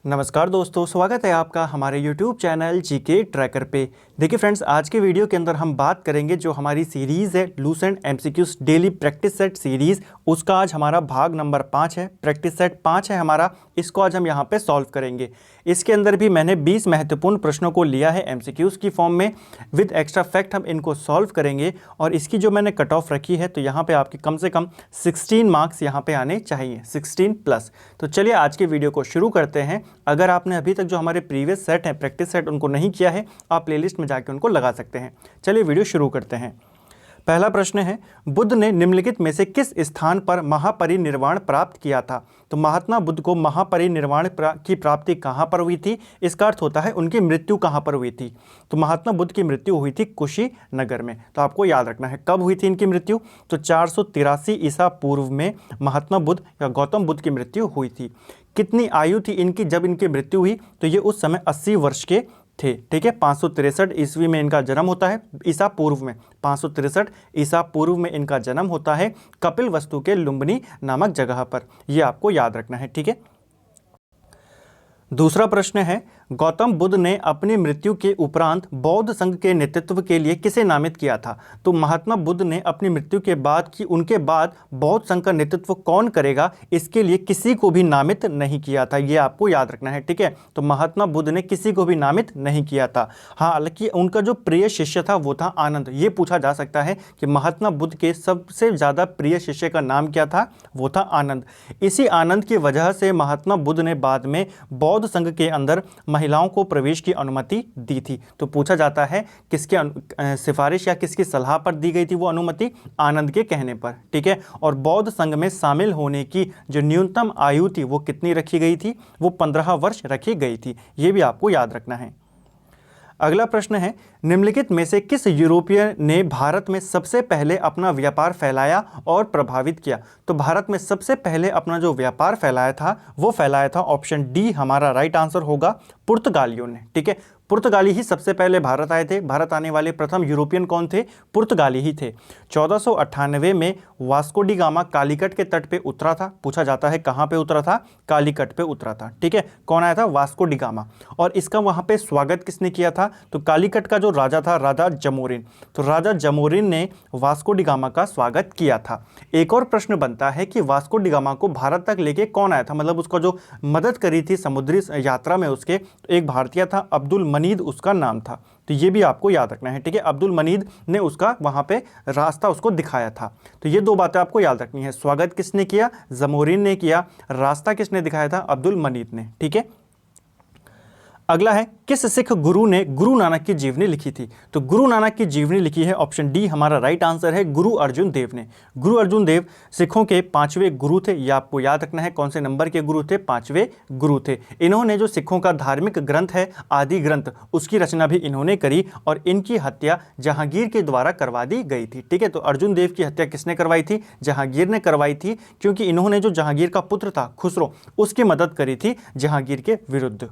नमस्कार दोस्तों, स्वागत है आपका हमारे YouTube चैनल जीके ट्रैकर पे। देखिए फ्रेंड्स, आज के वीडियो के अंदर हम बात करेंगे जो हमारी सीरीज़ है Lucent MCQs daily practice set series, उसका आज हमारा भाग नंबर 5 है। प्रैक्टिस सेट 5 है हमारा, इसको आज हम यहाँ पे सॉल्व करेंगे। इसके अंदर भी मैंने 20 महत्वपूर्ण प्रश्नों को लिया है एमसीक्यूज की फॉर्म में, विद एक्स्ट्रा फैक्ट हम इनको सॉल्व करेंगे। और इसकी जो मैंने कट ऑफ रखी है तो यहाँ पर आपके कम से कम 16 मार्क्स यहाँ पर आने चाहिए, 16+। तो चलिए आज की वीडियो को शुरू करते हैं। अगर आपने अभी तक जो हमारे प्रीवियस सेट हैं प्रैक्टिस सेट उनको नहीं किया है, आप प्लेलिस्ट में जाके उनको लगा सकते हैं। चलिए वीडियो शुरू करते हैं। पहला प्रश्न है, बुद्ध ने निम्नलिखित में से किस स्थान पर महापरिनिर्वाण प्राप्त किया था? तो महात्मा बुद्ध को महापरिनिर्वाण की प्राप्ति कहाँ पर हुई थी? इसका अर्थ होता है उनकी मृत्यु कहाँ पर हुई थी। तो महात्मा बुद्ध की मृत्यु हुई थी कुशीनगर में। तो आपको याद रखना है कब हुई थी इनकी मृत्यु। तो 483 ईसा पूर्व में महात्मा बुद्ध या गौतम बुद्ध की मृत्यु हुई थी। कितनी आयु थी इनकी जब इनकी मृत्यु हुई? तो ये उस समय 80 वर्ष के थे। ठीक है, 563 ईस्वी में इनका जन्म होता है, ईसा पूर्व में 563 ईसा पूर्व में इनका जन्म होता है कपिलवस्तु के लुम्बिनी नामक जगह पर। यह आपको याद रखना है। ठीक है, दूसरा प्रश्न है, गौतम बुद्ध ने अपनी मृत्यु के उपरांत बौद्ध संघ के नेतृत्व के लिए किसे नामित किया था? तो महात्मा बुद्ध ने अपनी मृत्यु के बाद उनके बाद बौद्ध संघ का नेतृत्व कौन करेगा, इसके लिए किसी को भी नामित नहीं किया था। ये आपको याद रखना है। ठीक है, तो महात्मा बुद्ध ने किसी को भी नामित नहीं किया था। हाँ, हालांकि उनका जो प्रिय शिष्य था वो था आनंद। ये पूछा जा सकता है कि महात्मा बुद्ध के सबसे ज़्यादा प्रिय शिष्य का नाम क्या था? वो था आनंद। इसी आनंद की वजह से महात्मा बुद्ध ने बाद में बौद्ध संघ के अंदर महिलाओं को प्रवेश की अनुमति दी थी। तो पूछा जाता है किसके सिफारिश या किसकी सलाह पर दी गई थी वो अनुमति? आनंद के कहने पर। ठीक है, और बौद्ध संघ में शामिल होने की जो न्यूनतम आयु थी वो कितनी रखी गई थी? वो 15 वर्ष रखी गई थी। ये भी आपको याद रखना है। अगला प्रश्न है, निम्नलिखित में से किस यूरोपीय ने भारत में सबसे पहले अपना व्यापार फैलाया और प्रभावित किया? तो भारत में सबसे पहले अपना जो व्यापार फैलाया था वो फैलाया था, ऑप्शन डी हमारा राइट आंसर होगा, पुर्तगालियों ने। ठीक है, पुर्तगाली ही सबसे पहले भारत आए थे। भारत आने वाले प्रथम यूरोपियन कौन थे? पुर्तगाली ही थे। 1498 में वास्को डी गामा कालीकट के तट पे उतरा था। पूछा जाता है कहाँ पे उतरा था? कालीकट पे उतरा था। ठीक है, कौन आया था? Vasco D gamma. और इसका वहाँ पे स्वागत किसने किया था? तो कालीकट का जो राजा था, राजा जमोरिन। तो राजा जमोरिन ने वास्को डी गामा का स्वागत किया था। एक और प्रश्न बनता है कि वास्को डी गामा को भारत तक लेके कौन आया था? मतलब उसको जो मदद करी थी समुद्री यात्रा में उसके, तो एक भारतीय था, अब्दुल मनीद उसका नाम था। तो ये भी आपको याद रखना है। ठीक है, अब्दुल मनीद ने उसका वहाँ पे रास्ता उसको दिखाया था। तो ये दो बातें आपको याद रखनी है। स्वागत किसने किया? जमोरिन ने किया। रास्ता किसने दिखाया था? अब्दुल मनीद ने। ठीक है, अगला है, किस सिख गुरु ने गुरु नानक की जीवनी लिखी थी? तो गुरु नानक की जीवनी लिखी है, ऑप्शन डी हमारा राइट आंसर है, गुरु अर्जुन देव ने। गुरु अर्जुन देव सिखों के 5वें गुरु थे। ये आपको याद रखना है। कौन से नंबर के गुरु थे? 5वें गुरु थे। इन्होंने जो सिखों का धार्मिक ग्रंथ है आदि ग्रंथ, उसकी रचना भी इन्होंने करी और इनकी हत्या जहांगीर के द्वारा करवा दी गई थी। ठीक है, तो अर्जुन देव की हत्या किसने करवाई थी? जहांगीर ने करवाई थी, क्योंकि इन्होंने जो जहांगीर का पुत्र था खुसरो, उसकी मदद करी थी जहांगीर के विरुद्ध।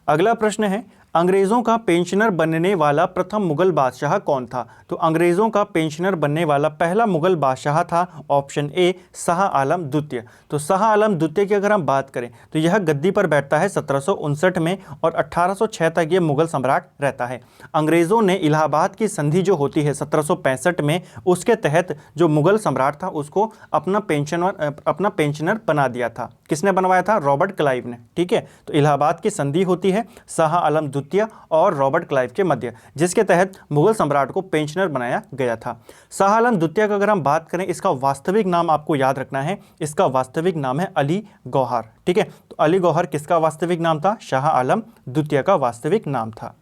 अगला प्रश्न है, अंग्रेज़ों का पेंशनर बनने वाला प्रथम मुगल बादशाह कौन था? तो अंग्रेज़ों का पेंशनर बनने वाला पहला मुगल बादशाह था, ऑप्शन ए शाह आलम द्वितीय। तो शाह आलम द्वितीय की अगर हम बात करें तो यह गद्दी पर बैठता है 1759 में और 1806 तक ये मुगल सम्राट रहता है। अंग्रेज़ों ने इलाहाबाद की संधि जो होती है 1765 में, उसके तहत जो मुगल सम्राट था उसको अपना पेंशनर बना दिया था। किसने बनवाया था? रॉबर्ट क्लाइव ने। ठीक है, तो इलाहाबाद की संधि होती है शाह आलम द्वितीय और रॉबर्ट क्लाइव के मध्य, जिसके तहत मुगल सम्राट को पेंशनर बनाया गया था। शाह आलम द्वितीय का अगर हम बात करें, इसका वास्तविक नाम आपको याद रखना है। इसका वास्तविक नाम है अली गौहर। ठीक है, तो अली गौहर किसका वास्तविक नाम था? शाह आलम द्वितीय का वास्तविक नाम था।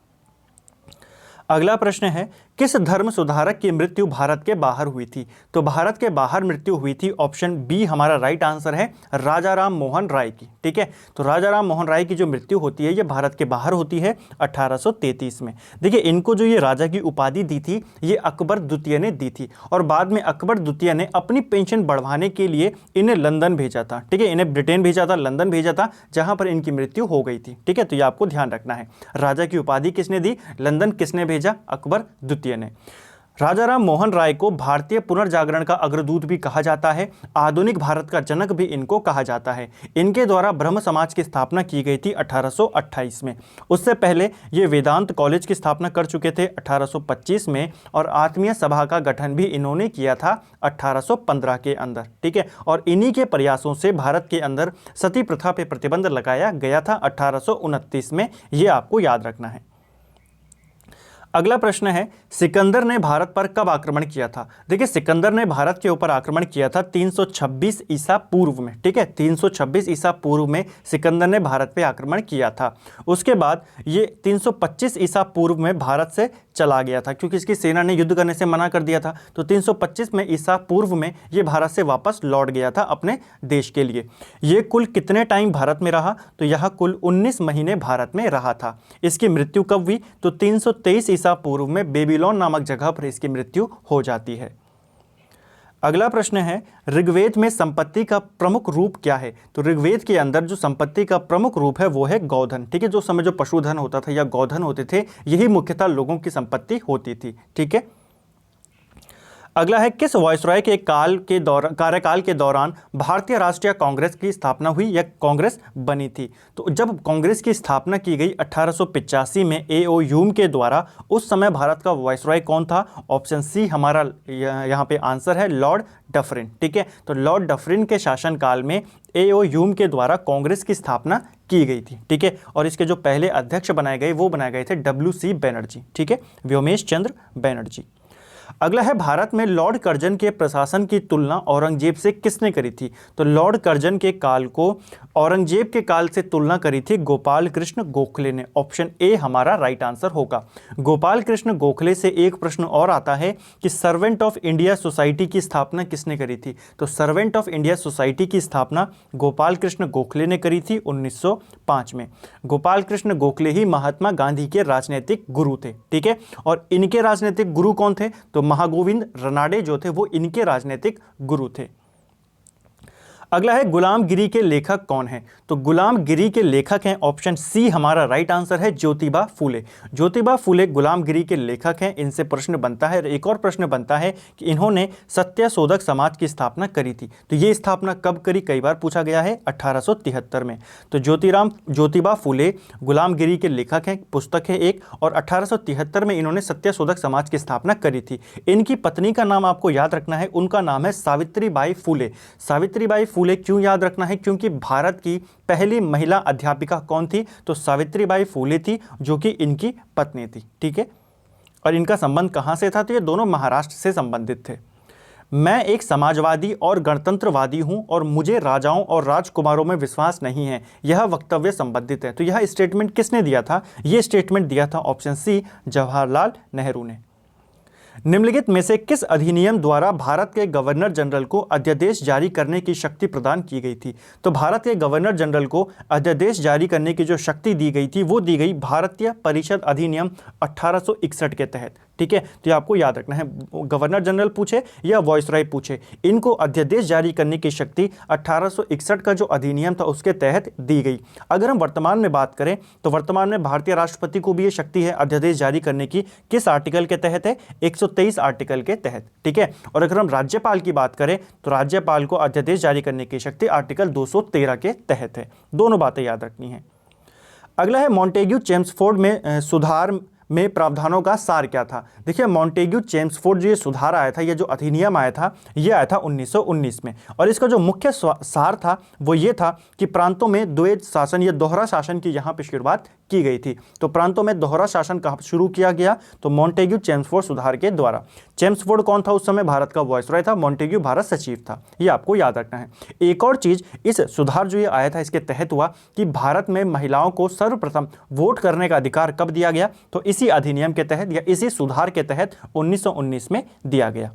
अगला प्रश्न है, किस धर्म सुधारक की मृत्यु भारत के बाहर हुई थी? तो भारत के बाहर मृत्यु हुई थी, ऑप्शन बी हमारा राइट आंसर है, राजा राम मोहन राय की। ठीक है, तो राजा राम मोहन राय की जो मृत्यु होती है ये भारत के बाहर होती है 1833 में। देखिए, इनको जो ये राजा की उपाधि दी थी ये अकबर द्वितीय ने दी थी और बाद में अकबर द्वितीय ने अपनी पेंशन बढ़वाने के लिए इन्हें लंदन भेजा था। ठीक है, इन्हें ब्रिटेन भेजा था, लंदन भेजा था, जहां पर इनकी मृत्यु हो गई थी। ठीक है, तो ये आपको ध्यान रखना है। राजा की उपाधि किसने दी? लंदन। किसने भेजा? अकबर द्वितीय ने। राजा राम मोहन राय को भारतीय पुनर्जागरण का अग्रदूत भी कहा जाता है। आधुनिक भारत का जनक भी इनको कहा जाता है। इनके द्वारा ब्रह्म समाज की स्थापना की गई थी 1828 में। उससे पहले ये वेदांत कॉलेज की स्थापना कर चुके थे 1825 में, और आत्मीय सभा का गठन भी इन्होंने किया था 1815 के अंदर। ठीक है, और इन्हीं के प्रयासों से भारत के अंदर सती प्रथा पर प्रतिबंध लगाया गया था 1829 में। ये आपको याद रखना है। अगला प्रश्न है, सिकंदर ने भारत पर कब आक्रमण किया था? देखिए, सिकंदर ने भारत के ऊपर आक्रमण किया था 326 ईसा पूर्व में। ठीक है, 326 ईसा पूर्व में सिकंदर ने भारत पे आक्रमण किया था। उसके बाद ये 325 ईसा पूर्व में भारत से चला गया था, क्योंकि इसकी सेना ने युद्ध करने से मना कर दिया था। तो 325 में ईसा पूर्व में ये भारत से वापस लौट गया था अपने देश के लिए। ये कुल कितने टाइम भारत में रहा? तो यह कुल 19 महीने भारत में रहा था। इसकी मृत्यु कब हुई? तो 323 ईसा पूर्व में बेबीलोन नामक जगह पर इसकी मृत्यु हो जाती है। अगला प्रश्न है, ऋग्वेद में संपत्ति का प्रमुख रूप क्या है? तो ऋग्वेद के अंदर जो संपत्ति का प्रमुख रूप है वो है गौधन। ठीक है, जो समय जो पशुधन होता था या गौधन होते थे, यही मुख्यतः लोगों की संपत्ति होती थी। ठीक है। अगला है, किस वायसरॉय के कार्यकाल के दौरान भारतीय राष्ट्रीय कांग्रेस की स्थापना हुई या कांग्रेस बनी थी? तो जब कांग्रेस की स्थापना की गई 1885 में ए.ओ. ह्यूम के द्वारा, उस समय भारत का वायसरॉय कौन था? ऑप्शन सी हमारा यहाँ पे आंसर है, लॉर्ड डफरिन। ठीक है, तो लॉर्ड डफरिन के शासनकाल में ए.ओ. ह्यूम के द्वारा कांग्रेस की स्थापना की गई थी। ठीक है, और इसके जो पहले अध्यक्ष बनाए गए वो बनाए गए थे W.C. बैनर्जी। ठीक है, व्योमेश चंद्र बैनर्जी। अगला है, भारत में लॉर्ड कर्जन के प्रशासन की तुलना औरंगजेब से किसने करी थी? तो लॉर्ड कर्जन के काल को औरंगजेब के काल से तुलना करी थी गोपाल कृष्ण गोखले ने। ऑप्शन ए हमारा राइट आंसर होगा। गोपाल कृष्ण गोखले से एक प्रश्न और आता है कि सर्वेंट ऑफ इंडिया सोसाइटी की स्थापना किसने करी थी? तो सर्वेंट ऑफ इंडिया सोसाइटी की स्थापना गोपाल कृष्ण गोखले ने करी थी 1905 में। गोपाल कृष्ण गोखले ही महात्मा गांधी के राजनीतिक गुरु थे। ठीक है, और इनके राजनीतिक गुरु कौन थे? तो महागोविंद रनाडे जो थे वो इनके राजनीतिक गुरु थे। अगला है, गुलामगिरी के लेखक कौन है? तो गुलामगिरी के लेखक हैं, ऑप्शन सी हमारा राइट आंसर है, ज्योतिबा फूले। ज्योतिबा फूले गुलामगिरी के लेखक हैं। इनसे प्रश्न बनता है, एक और प्रश्न बनता है कि इन्होंने सत्यशोधक समाज की स्थापना करी थी। तो ये स्थापना कब करी? कई बार पूछा गया है, 1873 में। तो ज्योतिबा फूले गुलामगिरी के लेखक हैं, पुस्तक है एक, और 1873 में इन्होंने सत्यशोधक समाज की स्थापना करी थी। इनकी पत्नी का नाम आपको याद रखना है, उनका नाम है सावित्रीबाई फूले। सावित्रीबाई फूले क्यों याद रखना है? क्योंकि भारत की पहली महिला अध्यापिका कौन थी? तो सावित्रीबाई फूले थी, जो कि इनकी पत्नी थी। ठीक है, और इनका संबंध कहां से था? तो ये दोनों महाराष्ट्र से संबंधित थे। मैं एक समाजवादी और गणतंत्रवादी हूं और मुझे राजाओं और राजकुमारों में विश्वास नहीं है, यह वक्तव्य संबंधित है। तो यह स्टेटमेंट किसने दिया था? यह स्टेटमेंट दिया था ऑप्शन सी जवाहरलाल नेहरू ने। निम्नलिखित में से किस अधिनियम द्वारा भारत के गवर्नर जनरल को अध्यादेश जारी करने की शक्ति प्रदान की गई थी? तो भारत के गवर्नर जनरल को अध्यादेश जारी करने की जो शक्ति दी गई थी वो दी गई भारतीय परिषद अधिनियम 1861 के तहत। ठीक है, तो ये आपको याद रखना है, गवर्नर जनरल पूछे या वॉइसरॉय पूछे, इनको अध्यादेश जारी करने की शक्ति 1861 का जो अधिनियम था उसके तहत दी गई। अगर हम वर्तमान में बात करें तो वर्तमान में भारतीय राष्ट्रपति को भी ये शक्ति है अध्यादेश जारी करने की। किस आर्टिकल के तहत है? 123 आर्टिकल के तहत। ठीक है, और अगर हम राज्यपाल की बात करें तो राज्यपाल को अध्यादेश जारी करने की शक्ति आर्टिकल 213 के तहत है। दोनों बातें याद रखनी है। अगला है, मॉन्टेग्यू चेम्सफोर्ड में सुधार में प्रावधानों का सार क्या था? देखिए, मॉन्टेग्यू चेम्सफोर्ड जो ये सुधार आया था, ये जो अधिनियम आया था, ये आया था 1919 में, और इसका जो मुख्य सार था वो ये था कि प्रांतों में द्वैध शासन या दोहरा शासन की यहाँ पे शुरुआत की गई थी। तो प्रांतों में दोहरा शासन कहाँ शुरू किया गया? तो मॉन्टेग्यू चेम्सफोर्ड सुधार के द्वारा। चेम्सफोर्ड कौन था उस समय? भारत का वायसरॉय था। मॉन्टेग्यू भारत सचिव था। ये आपको याद रखना है। एक और चीज, इस सुधार जो ये आया था इसके तहत हुआ कि भारत में महिलाओं को सर्वप्रथम वोट करने का अधिकार कब दिया गया? तो इसी अधिनियम के तहत या इसी सुधार के तहत 1919 में दिया गया।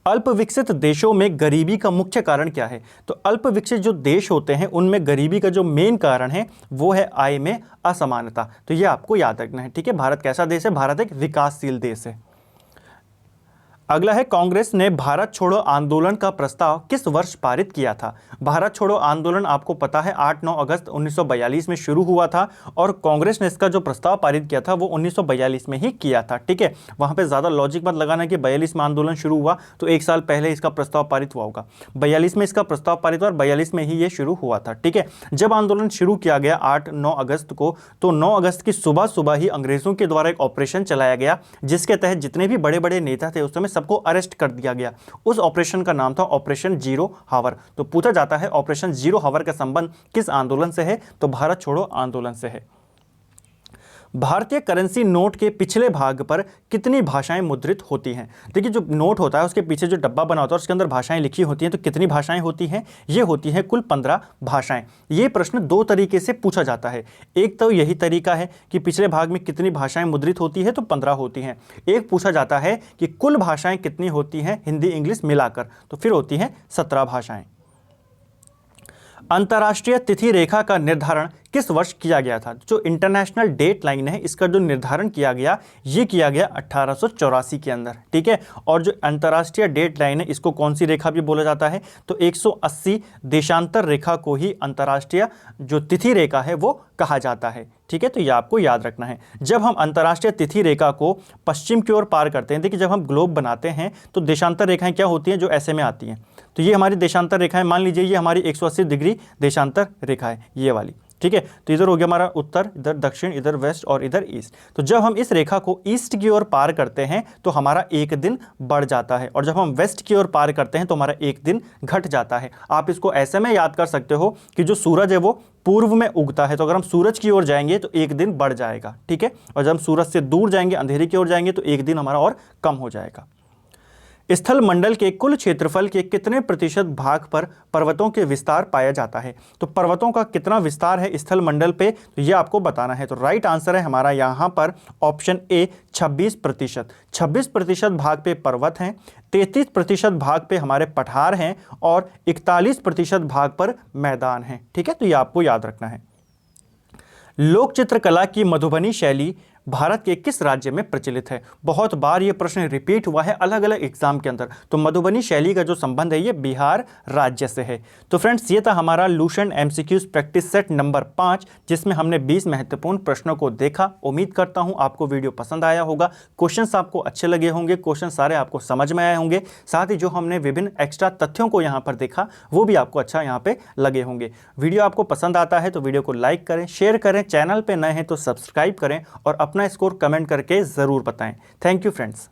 अल्प विकसित देशों में गरीबी का मुख्य कारण क्या है? तो अल्प विकसित जो देश होते हैं उनमें गरीबी का जो मेन कारण है वो है आय में असमानता। तो ये आपको याद रखना है। ठीक है, भारत कैसा देश है? भारत एक विकासशील देश है। अगला है, कांग्रेस ने भारत छोड़ो आंदोलन का प्रस्ताव किस वर्ष पारित किया था? भारत छोड़ो आंदोलन आपको पता है 8-9 अगस्त 1942 में शुरू हुआ था और कांग्रेस ने इसका जो प्रस्ताव पारित किया था वो 1942 में ही किया था। ठीक है, वहां पे ज्यादा लॉजिक मत लगाना कि 42 में आंदोलन शुरू हुआ तो एक साल पहले इसका प्रस्ताव पारित हुआ होगा। 42 में इसका प्रस्ताव पारित हुआ और 42 में ही ये शुरू हुआ था। ठीक है, जब आंदोलन शुरू किया गया 8-9 अगस्त को, तो 9 अगस्त की सुबह सुबह ही अंग्रेजों के द्वारा एक ऑपरेशन चलाया गया जिसके तहत जितने भी बड़े बड़े नेता थे उस समय सबको अरेस्ट कर दिया गया। उस ऑपरेशन का नाम था ऑपरेशन जीरो हावर। तो पूछा जाता है ऑपरेशन जीरो हावर का संबंध किस आंदोलन से है? तो भारत छोड़ो आंदोलन से है। भारतीय करेंसी नोट के पिछले भाग पर कितनी भाषाएं मुद्रित होती हैं? देखिए, जो नोट होता है उसके पीछे जो डब्बा बना होता है उसके अंदर भाषाएं लिखी होती हैं। तो कितनी भाषाएं होती हैं? ये होती हैं कुल 15 भाषाएं। ये प्रश्न दो तरीके से पूछा जाता है। एक तो यही तरीका है कि पिछले भाग में कितनी भाषाएं मुद्रित होती है, तो 15 होती हैं। एक पूछा जाता है कि कुल भाषाएं कितनी होती हैं हिंदी इंग्लिश मिलाकर, तो फिर होती हैं 17 भाषाएं। अंतर्राष्ट्रीय तिथि रेखा का निर्धारण किस वर्ष किया गया था? जो इंटरनेशनल डेट लाइन है इसका जो निर्धारण किया गया ये किया गया 1884 के अंदर। ठीक है, और जो अंतर्राष्ट्रीय डेट लाइन है इसको कौन सी रेखा भी बोला जाता है? तो 180 देशांतर रेखा को ही अंतर्राष्ट्रीय जो तिथि रेखा है वो कहा जाता है। ठीक है, तो ये आपको याद रखना है। जब हम अंतर्राष्ट्रीय तिथि रेखा को पश्चिम की ओर पार करते हैं, देखिए जब हम ग्लोब बनाते हैं तो देशांतर रेखाएं क्या होती हैं? जो ऐसे में आती हैं। तो ये हमारी देशांतर रेखाएं, मान लीजिए ये हमारी 180 डिग्री देशांतर रेखा है, ये वाली। ठीक है, तो इधर हो गया हमारा उत्तर, इधर दक्षिण, इधर वेस्ट और इधर ईस्ट। तो जब हम इस रेखा को ईस्ट की ओर पार करते हैं तो हमारा एक दिन बढ़ जाता है, और जब हम वेस्ट की ओर पार करते हैं तो हमारा एक दिन घट जाता है। आप इसको ऐसे में याद कर सकते हो कि जो सूरज है वो पूर्व में उगता है, तो अगर हम सूरज की ओर जाएंगे तो एक दिन बढ़ जाएगा। ठीक है, और जब हम सूरज से दूर जाएंगे, अंधेरे की ओर जाएंगे, तो एक दिन हमारा और कम हो जाएगा। स्थल मंडल के कुल क्षेत्रफल के कितने प्रतिशत भाग पर पर्वतों के विस्तार पाया जाता है? तो पर्वतों का कितना विस्तार है स्थल मंडल पे, तो ये आपको बताना है। तो राइट आंसर है हमारा यहाँ पर ऑप्शन ए 26%। 26% भाग पे पर्वत हैं, 33% भाग पे हमारे पठार हैं और 41% भाग पर मैदान हैं। ठीक है, तो ये आपको याद रखना है। लोक चित्रकला की मधुबनी शैली भारत के किस राज्य में प्रचलित है? बहुत बार ये प्रश्न रिपीट हुआ है अलग अलग एग्जाम के अंदर। तो मधुबनी शैली का जो संबंध है ये बिहार राज्य से है। तो फ्रेंड्स, ये था हमारा Lucent MCQs practice set number 5, जिसमें हमने 20 महत्वपूर्ण प्रश्नों को देखा। उम्मीद करता हूं आपको वीडियो पसंद आया होगा, क्वेश्चंस आपको अच्छे लगे होंगे, क्वेश्चन सारे आपको समझ में आए होंगे। साथ ही जो हमने विभिन्न एक्स्ट्रा तथ्यों को यहाँ पर देखा वो भी आपको अच्छा यहाँ पे लगे होंगे। वीडियो आपको पसंद आता है तो वीडियो को लाइक करें, शेयर करें, चैनल पर नए हैं तो सब्सक्राइब करें और अपना स्कोर कमेंट करके ज़रूर बताएं। Thank you friends.